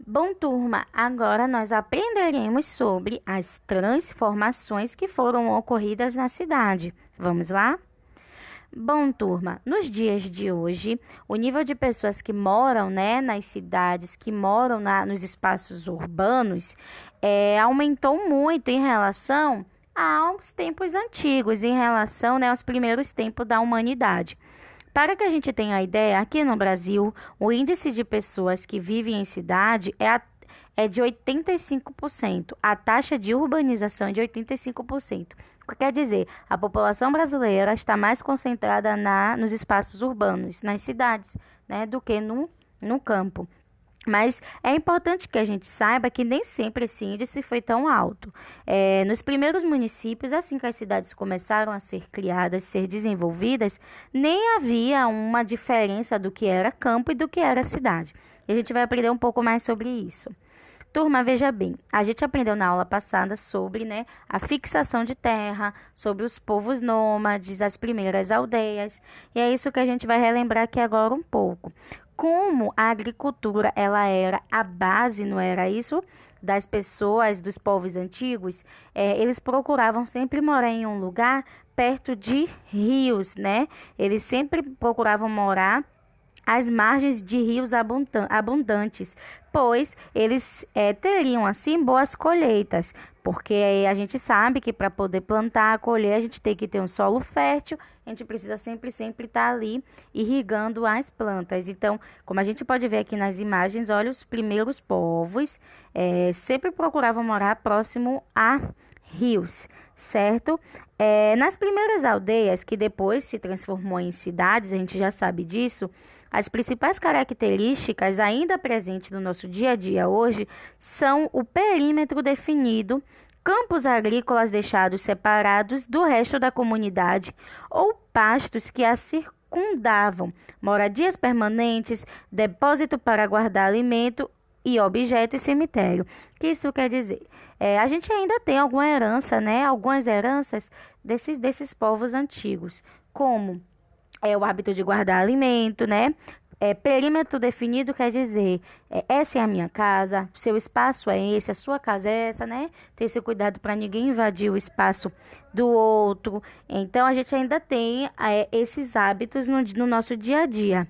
Bom, turma, agora nós aprenderemos sobre as transformações que foram ocorridas na cidade. Vamos lá? Bom, turma, nos dias de hoje, o nível de pessoas que moram, nas cidades, que moram nos espaços urbanos, aumentou muito em relação aos tempos antigos, em relação, aos primeiros tempos da humanidade. Para que a gente tenha a ideia, aqui no Brasil, o índice de pessoas que vivem em cidade é de 85%. A taxa de urbanização é de 85%. O que quer dizer? A população brasileira está mais concentrada nos espaços urbanos, nas cidades, do que no campo. Mas é importante que a gente saiba que nem sempre esse índice foi tão alto. Nos primeiros municípios, assim que as cidades começaram a ser criadas, ser desenvolvidas, nem havia uma diferença do que era campo e do que era cidade. E a gente vai aprender um pouco mais sobre isso. Turma, veja bem, a gente aprendeu na aula passada sobre, a fixação de terra, sobre os povos nômades, as primeiras aldeias, e é isso que a gente vai relembrar aqui agora um pouco. Como a agricultura, ela era a base, não era isso? Das pessoas, dos povos antigos, eles procuravam sempre morar em um lugar perto de rios, né? Eles sempre procuravam morar às margens de rios abundantes, pois eles teriam assim boas colheitas, porque a gente sabe que para poder plantar, colher, a gente tem que ter um solo fértil, a gente precisa sempre estar ali irrigando as plantas. Então, como a gente pode ver aqui nas imagens, olha, os primeiros povos sempre procuravam morar próximo a rios, certo? Nas primeiras aldeias, que depois se transformou em cidades, a gente já sabe disso, as principais características ainda presentes no nosso dia a dia hoje são o perímetro definido, campos agrícolas deixados separados do resto da comunidade ou pastos que a circundavam, moradias permanentes, depósito para guardar alimento e objeto e cemitério. O que isso quer dizer? A gente ainda tem alguma herança, algumas heranças desses povos antigos, como o hábito de guardar alimento, perímetro definido quer dizer, essa é a minha casa, seu espaço é esse, a sua casa é essa, Ter esse cuidado para ninguém invadir o espaço do outro. Então, a gente ainda tem esses hábitos no nosso dia a dia.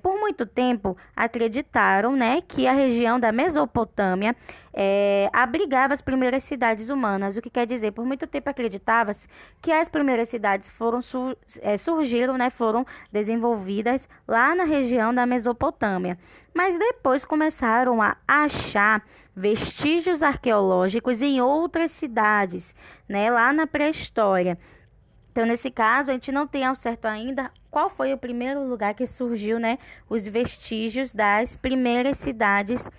Por muito tempo, acreditaram, que a região da Mesopotâmia abrigava as primeiras cidades humanas. O que quer dizer? Por muito tempo acreditava-se que as primeiras cidades surgiram, foram desenvolvidas lá na região da Mesopotâmia. Mas depois começaram a achar vestígios arqueológicos em outras cidades, lá na pré-história. Então, nesse caso, a gente não tem ao certo ainda qual foi o primeiro lugar que surgiu, os vestígios das primeiras cidades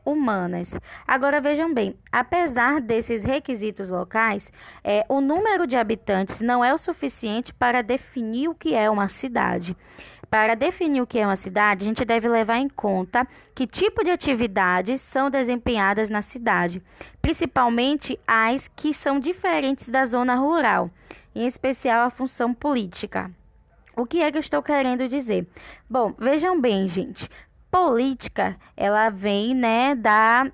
humanas. Agora, vejam bem, apesar desses requisitos locais, o número de habitantes não é o suficiente para definir o que é uma cidade. Para definir o que é uma cidade, a gente deve levar em conta que tipo de atividades são desempenhadas na cidade, principalmente as que são diferentes da zona rural, em especial a função política. O que é que eu estou querendo dizer? Bom, vejam bem, gente. Política, ela vem,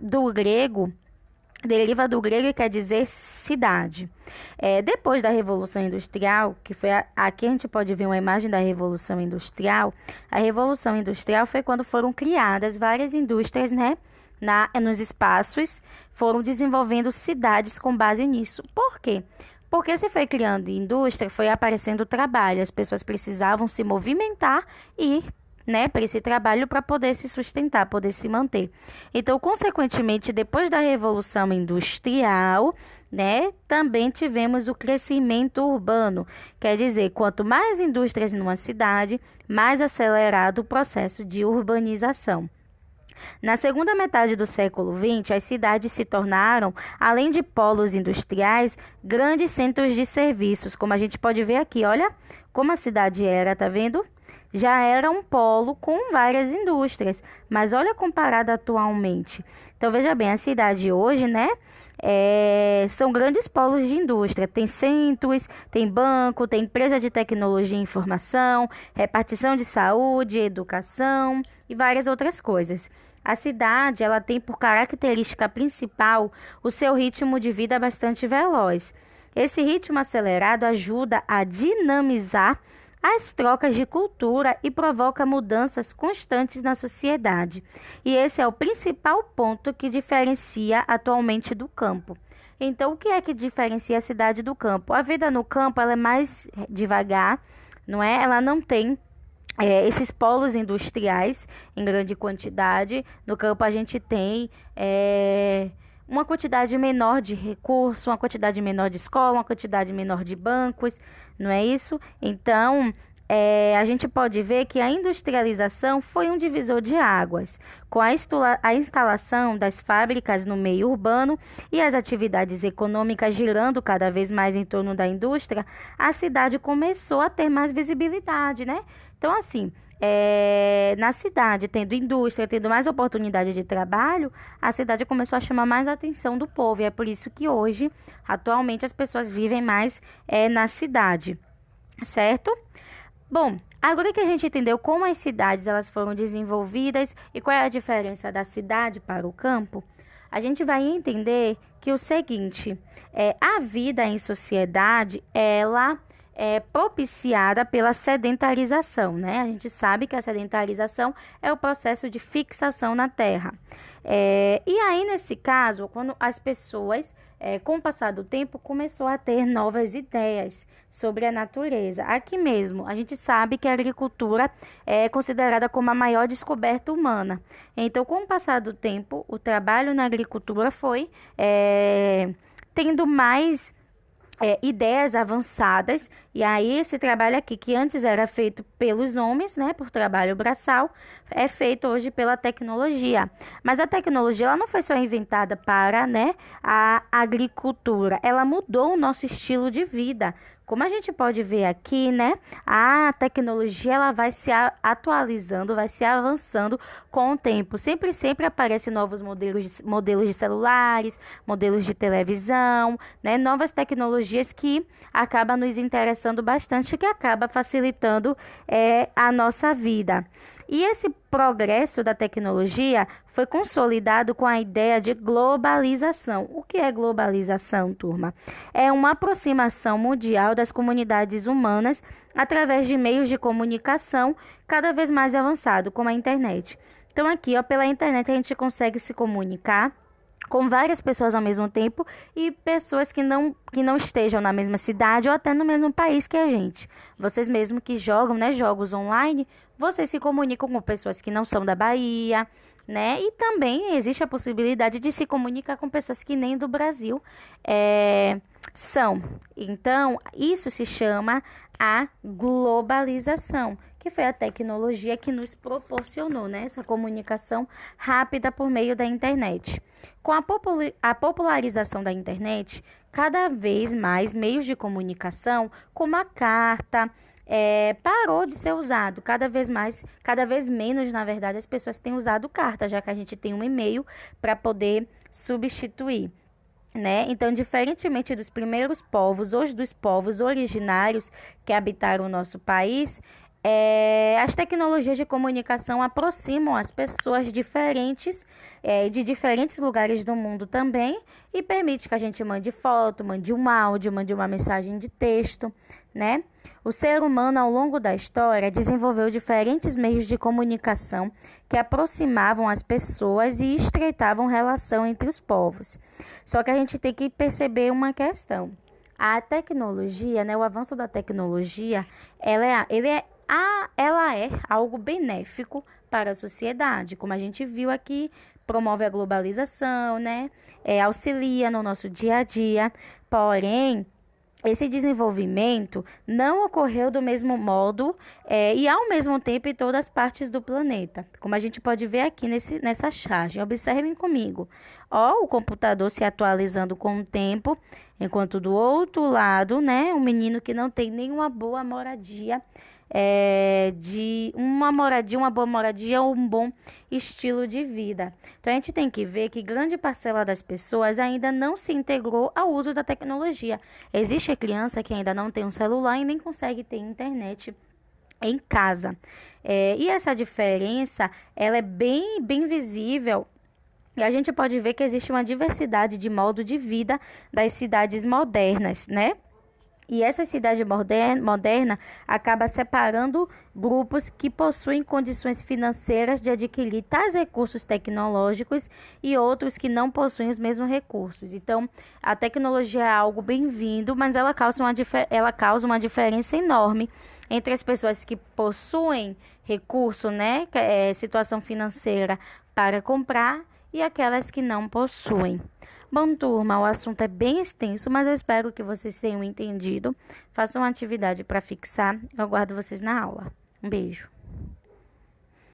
do grego, deriva do grego e quer dizer cidade. Depois da Revolução Industrial, que foi aqui a gente pode ver uma imagem da Revolução Industrial. A Revolução Industrial foi quando foram criadas várias indústrias, nos espaços, foram desenvolvendo cidades com base nisso. Por quê? Porque se foi criando indústria, foi aparecendo trabalho, as pessoas precisavam se movimentar e para esse trabalho para poder se sustentar, poder se manter. Então, consequentemente, depois da Revolução Industrial, também tivemos o crescimento urbano. Quer dizer, quanto mais indústrias numa cidade, mais acelerado o processo de urbanização. Na segunda metade do século XX, as cidades se tornaram, além de polos industriais, grandes centros de serviços, como a gente pode ver aqui. Olha como a cidade era, tá vendo? Já era um polo com várias indústrias, mas olha comparado atualmente. Então, veja bem, a cidade hoje, são grandes polos de indústria. Tem centros, tem banco, tem empresa de tecnologia e informação, repartição de saúde, educação e várias outras coisas. A cidade, ela tem por característica principal o seu ritmo de vida bastante veloz. Esse ritmo acelerado ajuda a dinamizar as trocas de cultura e provoca mudanças constantes na sociedade. E esse é o principal ponto que diferencia atualmente do campo. Então, o que é que diferencia a cidade do campo? A vida no campo, ela é mais devagar, não é? Ela não tem esses polos industriais em grande quantidade. No campo a gente tem uma quantidade menor de recursos, uma quantidade menor de escola, uma quantidade menor de bancos, não é isso? Então, a gente pode ver que a industrialização foi um divisor de águas. Com a instalação das fábricas no meio urbano e as atividades econômicas girando cada vez mais em torno da indústria, a cidade começou a ter mais visibilidade, né? Então, assim, na cidade, tendo indústria, tendo mais oportunidade de trabalho, a cidade começou a chamar mais a atenção do povo. E é por isso que hoje, atualmente, as pessoas vivem mais na cidade, certo? Bom, agora que a gente entendeu como as cidades elas foram desenvolvidas e qual é a diferença da cidade para o campo, a gente vai entender que o seguinte, a vida em sociedade, ela é propiciada pela sedentarização, né? A gente sabe que a sedentarização é o processo de fixação na terra. E aí, nesse caso, quando as pessoas, com o passar do tempo, começou a ter novas ideias sobre a natureza. Aqui mesmo, a gente sabe que a agricultura é considerada como a maior descoberta humana. Então, com o passar do tempo, o trabalho na agricultura foi tendo mais ideias avançadas, e aí esse trabalho aqui, que antes era feito pelos homens, né, por trabalho braçal, é feito hoje pela tecnologia. Mas a tecnologia, ela não foi só inventada para, né, a agricultura, ela mudou o nosso estilo de vida. Como a gente pode ver aqui, né, a tecnologia ela vai se atualizando, vai se avançando com o tempo. Sempre aparecem novos modelos de celulares, modelos de televisão, né, novas tecnologias que acabam nos interessando bastante, que acaba facilitando a nossa vida. E esse progresso da tecnologia foi consolidado com a ideia de globalização. O que é globalização, turma? É uma aproximação mundial das comunidades humanas através de meios de comunicação cada vez mais avançados, como a internet. Então, aqui, ó, pela internet, a gente consegue se comunicar com várias pessoas ao mesmo tempo e pessoas que não estejam na mesma cidade ou até no mesmo país que a gente. Vocês mesmos que jogam, né, jogos online, vocês se comunicam com pessoas que não são da Bahia, né? E também existe a possibilidade de se comunicar com pessoas que nem do Brasil são. Então, isso se chama a globalização, que foi a tecnologia que nos proporcionou, né, essa comunicação rápida por meio da internet. Com a popularização da internet, cada vez mais meios de comunicação, como a carta, parou de ser usado. Cada vez menos, na verdade, as pessoas têm usado carta, já que a gente tem um e-mail para poder substituir, né? Então, diferentemente dos primeiros povos, hoje dos povos originários que habitaram o nosso país, as tecnologias de comunicação aproximam as pessoas diferentes, de diferentes lugares do mundo também, e permite que a gente mande foto, mande um áudio, mande uma mensagem de texto, né? O ser humano, ao longo da história, desenvolveu diferentes meios de comunicação que aproximavam as pessoas e estreitavam relação entre os povos. Só que a gente tem que perceber uma questão. A tecnologia, né, o avanço da tecnologia, ela é algo benéfico para a sociedade, como a gente viu aqui, promove a globalização, né? Auxilia no nosso dia a dia, porém, esse desenvolvimento não ocorreu do mesmo modo e ao mesmo tempo em todas as partes do planeta, como a gente pode ver aqui nessa charge. Observem comigo, ó, o computador se atualizando com o tempo, enquanto do outro lado, né, um menino que não tem nenhuma boa moradia, uma boa moradia ou um bom estilo de vida. Então, a gente tem que ver que grande parcela das pessoas ainda não se integrou ao uso da tecnologia. Existe a criança que ainda não tem um celular e nem consegue ter internet em casa. E essa diferença, ela é bem visível. E a gente pode ver que existe uma diversidade de modo de vida das cidades modernas, né? E essa cidade moderna acaba separando grupos que possuem condições financeiras de adquirir tais recursos tecnológicos e outros que não possuem os mesmos recursos. Então, a tecnologia é algo bem-vindo, mas ela causa uma diferença enorme entre as pessoas que possuem recurso, né, situação financeira para comprar e aquelas que não possuem. Bom, turma, o assunto é bem extenso, mas eu espero que vocês tenham entendido. Façam uma atividade para fixar. Eu aguardo vocês na aula. Um beijo.